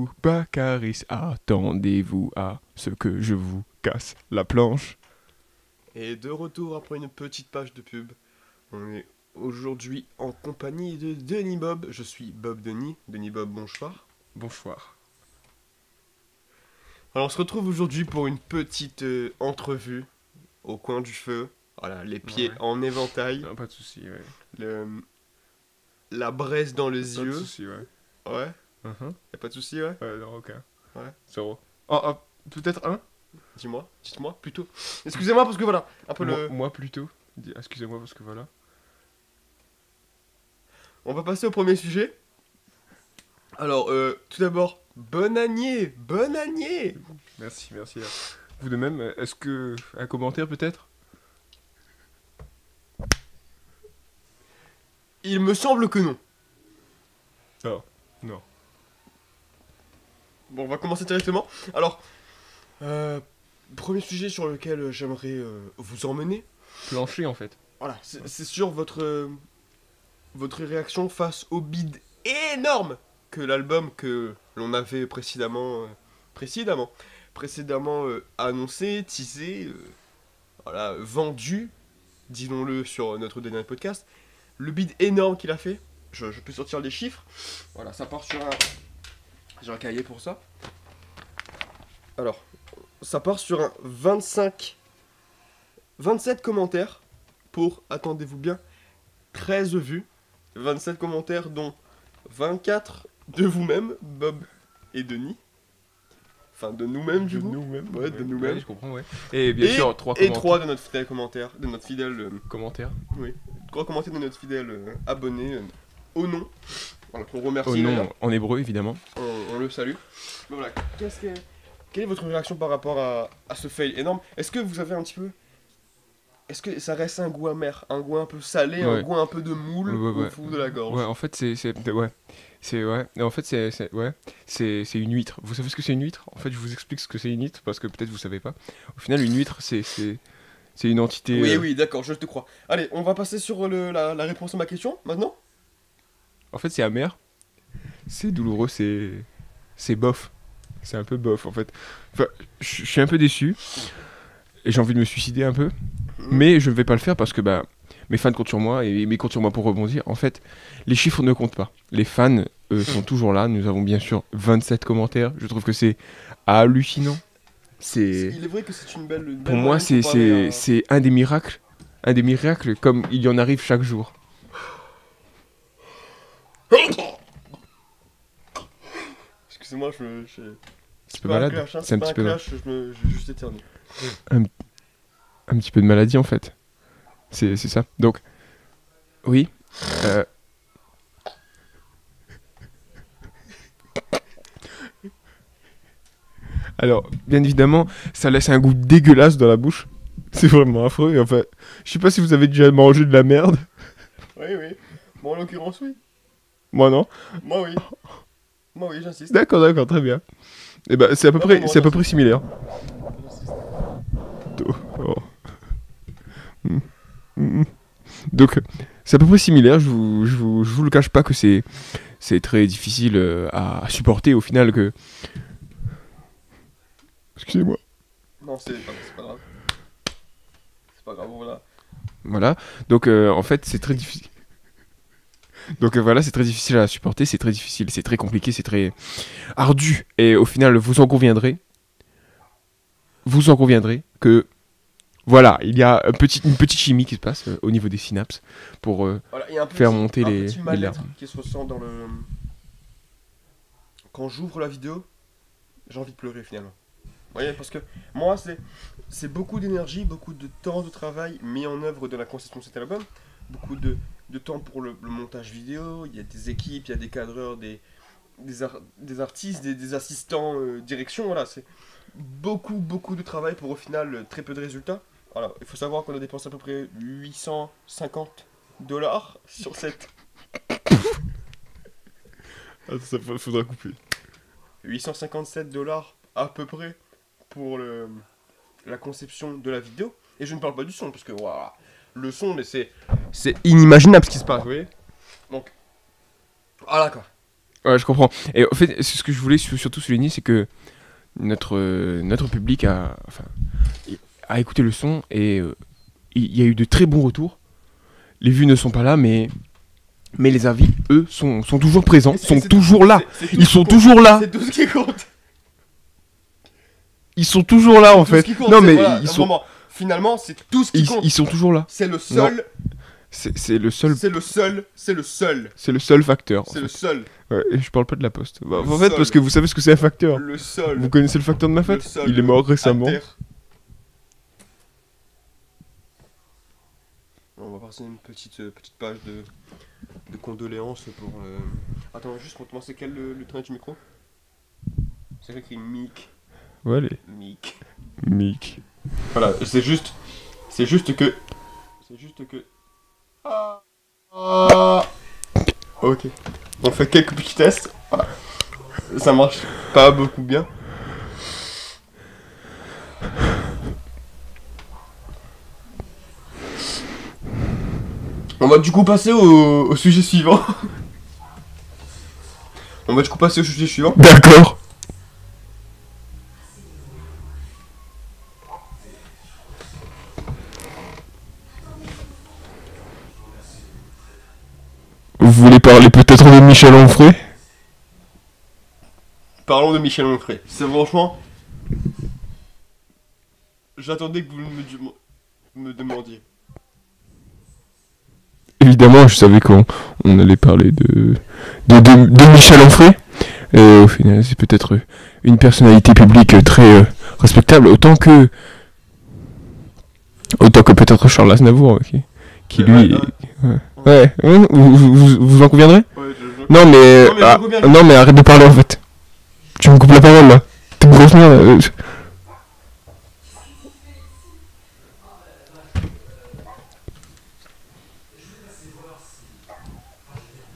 Attendez-vous, Baccaris, attendez-vous à ce que je vous casse la planche. Et de retour après une petite page de pub, on est aujourd'hui en compagnie de Denis Bob. Je suis Bob Denis. Denis Bob, bonsoir. Bonsoir. Alors on se retrouve aujourd'hui pour une petite entrevue au coin du feu. Voilà, les pieds Ouais. en éventail, Non, pas de soucis, ouais. la braise dans les Pas de yeux. soucis, ouais. Ouais, Uh-huh. y'a pas de souci, ouais. Ouais, non, aucun. Ouais. Zéro. Oh, peut-être un. Dites-moi plutôt. Excusez-moi parce que voilà, un peu le... Moi plutôt. Excusez-moi parce que voilà. On va passer au premier sujet. Alors, tout d'abord, bonne année. Merci. Vous de même, est-ce que... Un commentaire peut-être? Il me semble que non. Oh, non. Bon, on va commencer directement. Alors, premier sujet sur lequel j'aimerais vous emmener. Plancher en fait. Voilà, c'est sur votre réaction face au bid énorme que l'album que l'on avait précédemment annoncé, teasé, voilà, vendu, disons-le sur notre dernier podcast. Le bid énorme qu'il a fait, je peux sortir les chiffres. Voilà, ça part sur un... J'ai un cahier pour ça. Alors, ça part sur un 27 commentaires pour, attendez-vous bien, 13 vues. 27 commentaires dont 24 de vous-même, Bob et Denis. Enfin, de nous-mêmes du coup. Ouais, de nous-mêmes. Ouais, je comprends, ouais. Et bien sûr, 3 Et commentaires. 3 de notre fidèle commentaire, de notre fidèle... Commentaires. 3 commentaires de notre fidèle abonné, au nom. Voilà, qu'on remercie Oh non, d'ailleurs. en hébreu évidemment. On le salue. Mais voilà, quelle est votre réaction par rapport à ce fail énorme? Est-ce que vous avez un petit peu... Est-ce que ça reste un goût amer, un goût un peu salé, un Ouais. goût un peu de moule Ouais. au fond de la gorge? Ouais, en fait, en fait, c'est une huître. Vous savez ce que c'est une huître? En fait, je vous explique ce que c'est une huître parce que peut-être vous savez pas. Au final, une huître, c'est une entité. Oui, d'accord, je te crois. Allez, on va passer sur la réponse à ma question, maintenant. En fait, c'est amer, c'est douloureux, c'est bof. C'est un peu bof, en fait. Enfin, je suis un peu déçu et j'ai envie de me suicider un peu, mais je ne vais pas le faire parce que bah mes fans comptent sur moi et mes comptent sur moi pour rebondir. En fait, les chiffres ne comptent pas. Les fans sont toujours là. Nous avons bien sûr 27 commentaires. Je trouve que c'est hallucinant. C'est Il est vrai que c'est une belle pour moi, moyenne comparée à- c'est un des miracles comme il y en arrive chaque jour. Excusez-moi, C'est peu malade. clash, hein, C'est un pas petit peu clash, je vais juste éternuer. un petit peu de maladie en fait. C'est ça. Donc oui. Alors, bien évidemment, ça laisse un goût dégueulasse dans la bouche. C'est vraiment affreux. Enfin, je sais pas si vous avez déjà mangé de la merde. Oui. Bon, en l'occurrence, oui. Moi non. Moi, oui, j'insiste. D'accord, très bien. Et ben c'est à peu Ah, près, bon, c'est à peu près similaire. J'insiste. Oh. Mm. Donc, c'est à peu près similaire. Je vous le cache pas que c'est très difficile à supporter au final que. Excusez-moi. Non, c'est pas grave. C'est pas grave, voilà. Voilà. Donc en fait c'est très difficile. Donc voilà, c'est très difficile à supporter, c'est très difficile, c'est très compliqué, c'est très ardu. Et au final, vous en conviendrez que voilà, il y a une petite chimie qui se passe au niveau des synapses pour Voilà, il y a faire monter un les petit mal-être larmes. qui se ressent dans le... Quand j'ouvre la vidéo, j'ai envie de pleurer finalement. Vous voyez, parce que moi, c'est beaucoup d'énergie, beaucoup de temps de travail mis en œuvre de la conception de cet album. Beaucoup de temps pour le montage vidéo, il y a des équipes, il y a des cadreurs, des artistes, des assistants direction, voilà, c'est beaucoup de travail pour au final très peu de résultats. Voilà, il faut savoir qu'on a dépensé à peu près 850 dollars sur cette... Ah, ça faudra couper. 857 dollars à peu près pour la conception de la vidéo. Et je ne parle pas du son, parce que voilà, le son, mais c'est inimaginable ce qui se passe, vous voyez. Donc, voilà quoi. Ouais, je comprends. Et en fait, c'est ce que je voulais surtout souligner, c'est que notre public a écouté le son et il y a eu de très bons retours. Les vues ne sont pas là, mais les avis, eux, sont toujours présents, sont toujours là. Ils sont toujours là. C'est tout ce qui compte. Ils sont toujours là, en fait. Non, mais voilà, ils sont... vraiment, finalement, c'est tout ce qui compte. Ils sont toujours là. C'est le seul. C'est le seul. C'est le seul. C'est le seul. C'est le seul facteur. C'est le seul. Ouais, et je parle pas de la poste. Bah, Le en fait, seul. parce que vous savez ce que c'est un facteur. Le seul. Vous connaissez le facteur de ma fête? seul. Il est mort récemment. À terre. On va passer une petite page de condoléances pour. Attends, juste pour te c'est quel le train du micro? C'est écrit Mick. Ouais, allez. Mick. Voilà, c'est juste que. Ok. On fait quelques petits tests. Voilà. Ça marche pas beaucoup bien. On va du coup passer au sujet suivant. D'accord. Vous voulez parler peut-être de Michel Onfray? Parlons de Michel Onfray. C'est franchement. J'attendais que vous me demandiez. Évidemment, je savais qu'on allait parler de Michel Onfray. Au final, c'est peut-être une personnalité publique très respectable, autant que peut-être Charles Aznavour, qui lui... Ouais, vous en conviendrez? Ouais, Non mais, non mais arrête de parler en fait. Tu me coupes la parole là. T'es une grosse merde.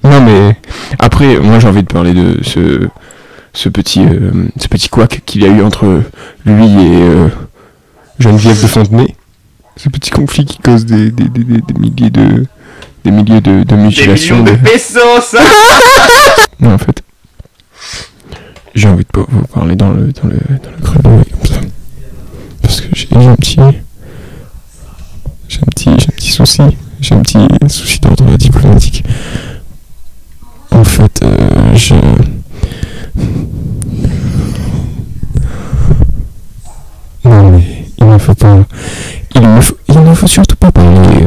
Non mais après, moi j'ai envie de parler de ce petit couac qu'il y a eu entre lui et Geneviève de Fontenay. Ce petit conflit qui cause des milliers de mutilations. Des millions de pesos. Non, en fait, j'ai envie de vous parler dans le creux de l'oreille comme ça, parce que j'ai un petit souci d'ordre diplomatique. En fait, non mais il ne faut surtout pas parler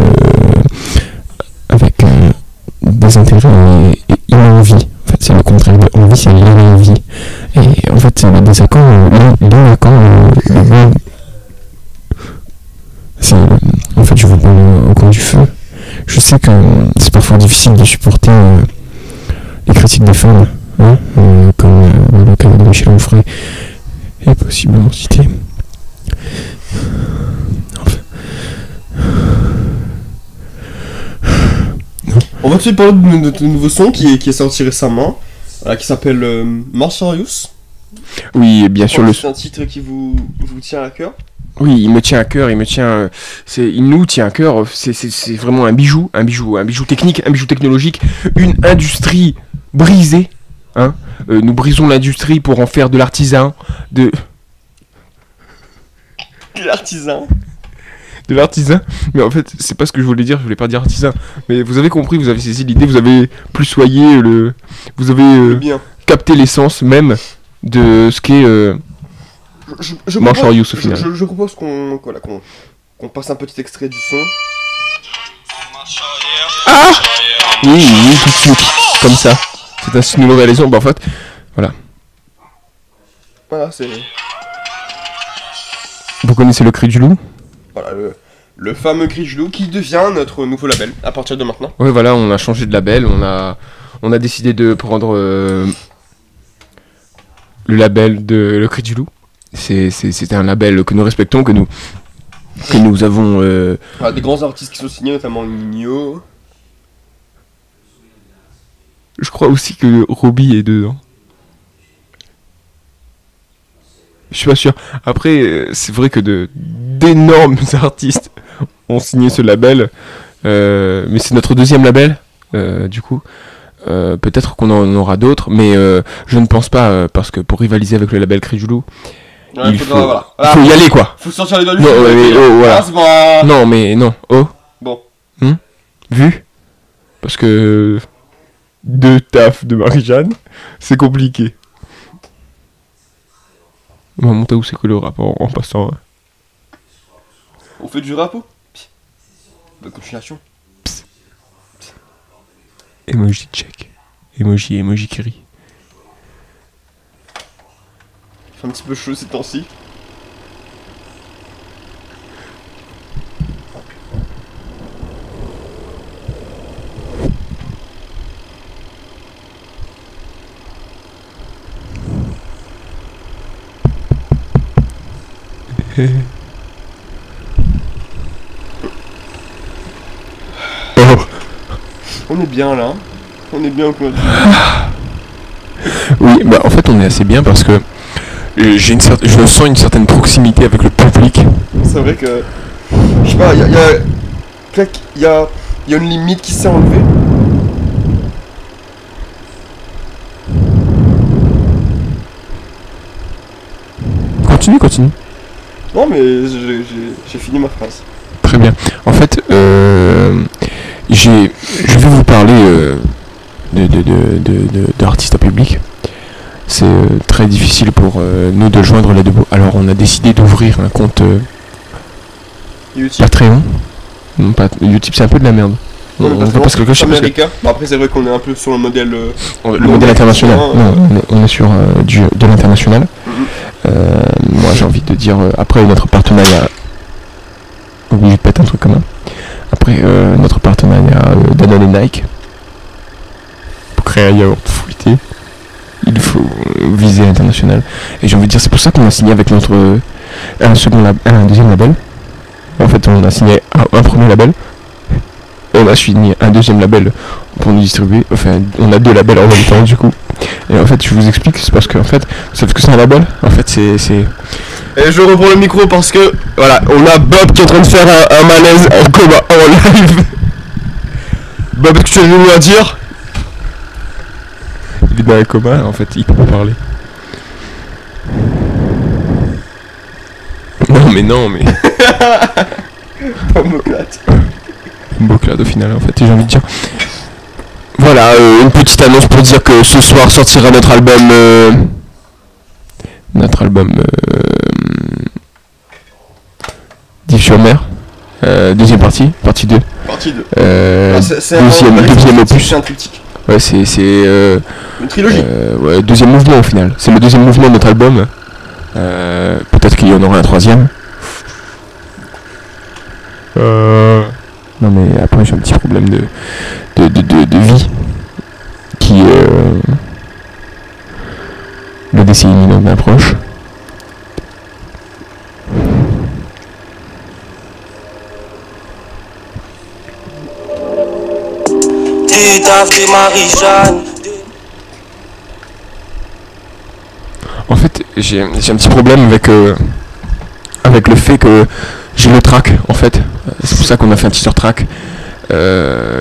avec des intérêts et inenvie. En fait, c'est le contraire de envie, c'est l'inenvie. Et en fait, c'est le désaccord, en fait, je vous parle au coin du feu. Je sais que c'est parfois difficile de supporter les critiques des femmes, hein, comme le cas de Michel Onfray, et possiblement cité. On va tout de suite parler de notre nouveau son qui est sorti récemment, qui s'appelle Marsharius. Oui, bien sûr. C'est un titre qui vous tient à cœur. Oui, il me tient à cœur, il nous tient à cœur. C'est vraiment un bijou technique, un bijou technologique, une industrie brisée. Hein. Nous brisons l'industrie pour en faire de l'artisan, de l'artisan, mais en fait c'est pas ce que je voulais dire, je voulais pas dire artisan, mais vous avez compris, vous avez saisi l'idée, vous avez plus soyé vous avez capté l'essence même de ce qu'est Marsharius au final. Je propose qu'on passe un petit extrait du son. Ah oui, tout de suite, comme ça, c'est ainsi que nous le réalisons, en fait, voilà, c'est... Vous connaissez le cri du loup? Voilà, le fameux cri du loup qui devient notre nouveau label à partir de maintenant. Oui, voilà, on a changé de label, on a décidé de prendre le label de Le Cri du Loup. C'est un label que nous respectons, que nous avons... des grands artistes qui sont signés, notamment Nino. Je crois aussi que Robbie est dedans. Je suis pas sûr. Après, c'est vrai que d'énormes artistes ont signé ce label, mais c'est notre deuxième label, du coup. Peut-être qu'on en aura d'autres, mais je ne pense pas, parce que pour rivaliser avec le label Cri du Loup, Ouais, il faudra- faut, voilà. il faut y aller quoi. Faut sortir les doigts du Non, feu, mais, dire, oh, voilà. ah, c'est bon. Non, mais non, oh, Bon. vu. Parce que deux tafs de Marie-Jeanne, c'est compliqué. On va monter où c'est que le rap en passant. Hein. On fait du rap ou bonne continuation. Emoji check. Emoji qui rit. Il fait un petit peu chaud ces temps-ci. Oh. On est bien là. On est bien au coin. Oui, bah en fait on est assez bien parce que je sens une certaine proximité avec le public. C'est vrai que. Je sais pas, il y a une limite qui s'est enlevée. Continue. Non, mais j'ai fini ma phrase. Très bien. En fait, je vais vous parler d'artistes à public. C'est très difficile pour nous de joindre les deux bouts. Alors on a décidé d'ouvrir un compte YouTube. Patreon. Non, pas, YouTube c'est un peu de la merde. On va pas se le cacher parce que américain. Bon, après, c'est vrai qu'on est un peu sur le modèle. le modèle international. Non, on est sur de l'international. Moi j'ai envie de dire, après notre partenariat, obligé de pas un truc commun. Après notre partenariat Danone et Nike, pour créer un yaourt fruité, il faut viser l'international. Et j'ai envie de dire, c'est pour ça qu'on a signé avec notre un deuxième label. En fait on a signé un premier label, on a signé un deuxième label pour nous distribuer. Enfin on a deux labels en même temps du coup. Et en fait je vous explique, c'est parce que en fait, vous savez que c'est un label. En fait c'est... Et je reprends le micro parce que voilà, on a Bob qui est en train de faire un malaise en coma en live. Bob, est-ce que tu as quelque chose à dire? Il est dans un coma, en fait il peut pas parler. Non mais... Pomoclate. Une bouclade au final en fait, et j'ai envie de dire... Voilà, une petite annonce pour dire que ce soir sortira notre album... Div sur mer. Deuxième partie 2. Partie 2. Deuxième opus. C'est un triptyque. Ouais, c'est Une trilogie. ouais, deuxième mouvement au final. C'est le deuxième mouvement de notre album. Peut-être qu'il y en aura un troisième. Non mais après j'ai un petit problème de vie qui le décès imminent d'un proche. En fait, j'ai un petit problème avec le fait que j'ai le track, en fait. C'est pour ça qu'on a fait un teaser track.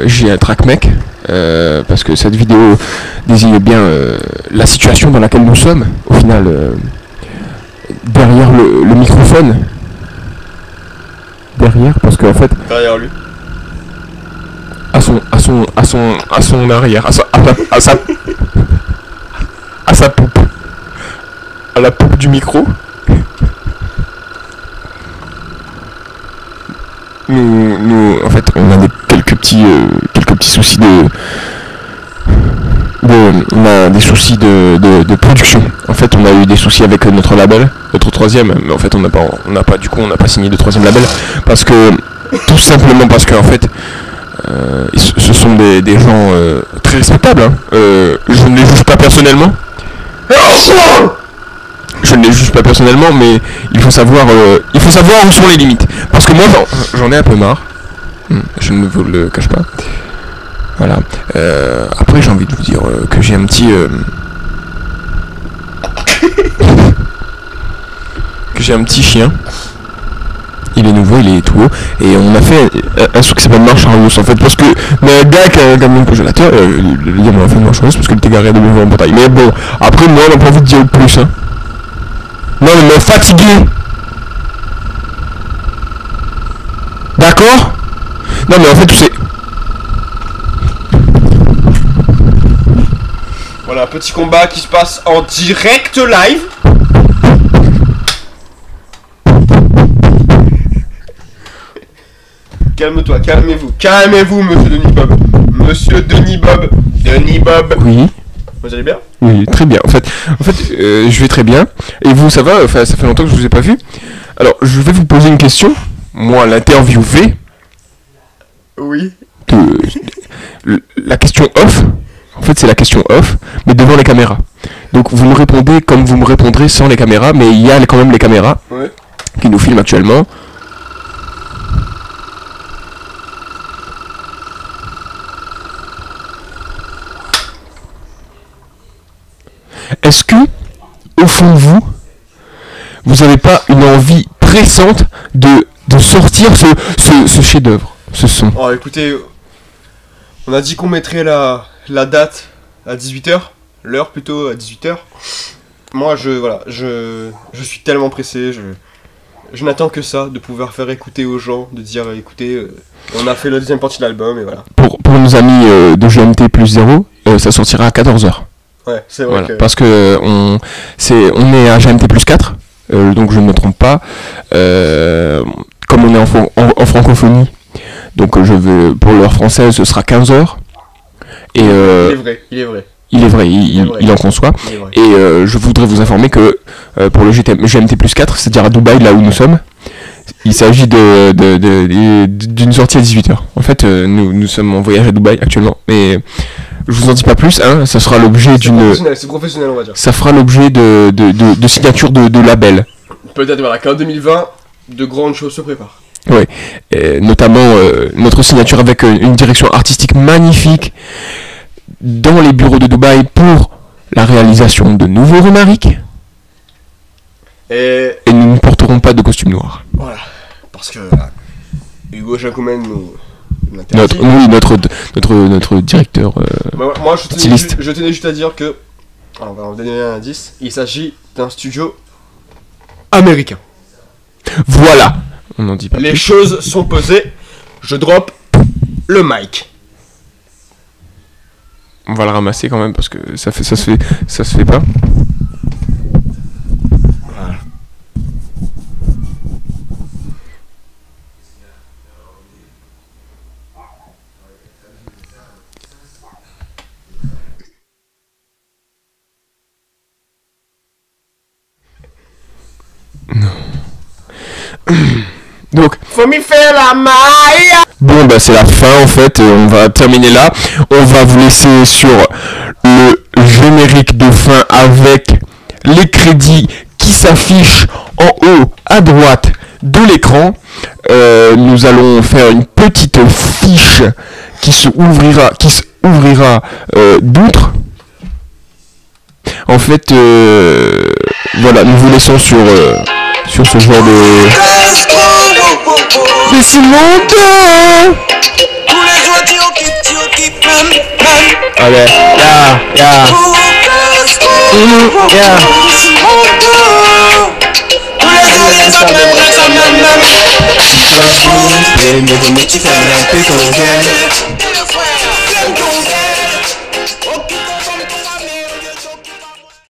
J'ai un track mec, parce que cette vidéo désigne bien la situation dans laquelle nous sommes, au final, derrière le microphone. Derrière, parce qu'en fait, Derrière lui. à son arrière, à sa poupe, à la poupe du micro. Nous, en fait, on a quelques petits soucis on a des soucis de production. En fait, on a eu des soucis avec notre label, notre troisième, mais en fait, on n'a pas signé de troisième label parce que, tout simplement parce que, en fait, ce sont des gens très respectables. Hein. Je ne les juge pas personnellement. Mais il faut savoir où sont les limites. Parce que moi, j'en ai un peu marre. Je ne vous le cache pas. Voilà. Après, j'ai envie de vous dire que j'ai un petit... que j'ai un petit chien. Il est nouveau, il est tout haut. Et on a fait un son qui s'appelle Marche en Rousse en fait. Parce que le gars qui a un camion congélateur, il y a fait une marche en rousse parce qu'il était garé de nouveau en portail. Mais bon, après moi on n'a pas envie de dire plus. Hein. Non, mais me fatigué. D'accord? Non, mais en fait, c'est. Voilà, un petit combat qui se passe en direct live. Calme-toi, calmez-vous, monsieur Denis Bob. Monsieur Denis Bob. Denis Bob. Oui. Vous allez bien? Oui, très bien. En fait, je vais très bien. Et vous, ça va? Enfin, ça fait longtemps que je vous ai pas vu. Alors, je vais vous poser une question. Moi, l'interviewé. Oui. La question off. En fait, c'est la question off, mais devant les caméras. Donc, vous me répondez comme vous me répondrez sans les caméras, mais il y a quand même les caméras qui nous filment actuellement. Est-ce que, au fond de vous, vous n'avez pas une envie pressante de sortir ce chef-d'œuvre, ce son? Oh, écoutez, on a dit qu'on mettrait la date à 18h, l'heure plutôt à 18h. Moi, je suis tellement pressé, je n'attends que ça, de pouvoir faire écouter aux gens, de dire écoutez, on a fait la deuxième partie de l'album et voilà. Pour nos amis de GMT plus 0, ça sortira à 14h. Ouais, c'est vrai Voilà, que... parce que on est à GMT plus 4, donc je ne me trompe pas. Comme on est en francophonie, donc pour l'heure française ce sera 15h. Et il est vrai. Il en conçoit. Et je voudrais vous informer que pour le GMT plus 4, c'est-à-dire à Dubaï, là où nous sommes, il s'agit d'une sortie à 18h. En fait, nous sommes en voyage à Dubaï actuellement, mais je vous en dis pas plus, hein, ça sera l'objet d'une... C'est professionnel, on va dire. Ça fera l'objet de signature de label. Peut-être voilà, qu'en 2020, de grandes choses se préparent. Oui, notamment notre signature avec une direction artistique magnifique dans les bureaux de Dubaï pour la réalisation de nouveaux remariques. Et nous ne porterons pas de costume noir. Voilà, parce que Hugo Jacoumen nous notre directeur moi styliste. Je tenais juste à dire que, alors, on va en donner un indice, il s'agit d'un studio américain. Voilà, on n'en dit pas Les plus. choses sont posées, je drop le mic. On va le ramasser quand même parce que ça se fait pas. Voilà. Donc, Faut m'y faire la maille. bon bah c'est la fin en fait, on va terminer là. On va vous laisser sur le générique de fin avec les crédits qui s'affichent en haut à droite de l'écran. Nous allons faire une petite fiche qui se ouvrira d'outre. En fait, voilà, nous vous laissons sur ce genre de... Mais c'est longtemps. Allez, yeah.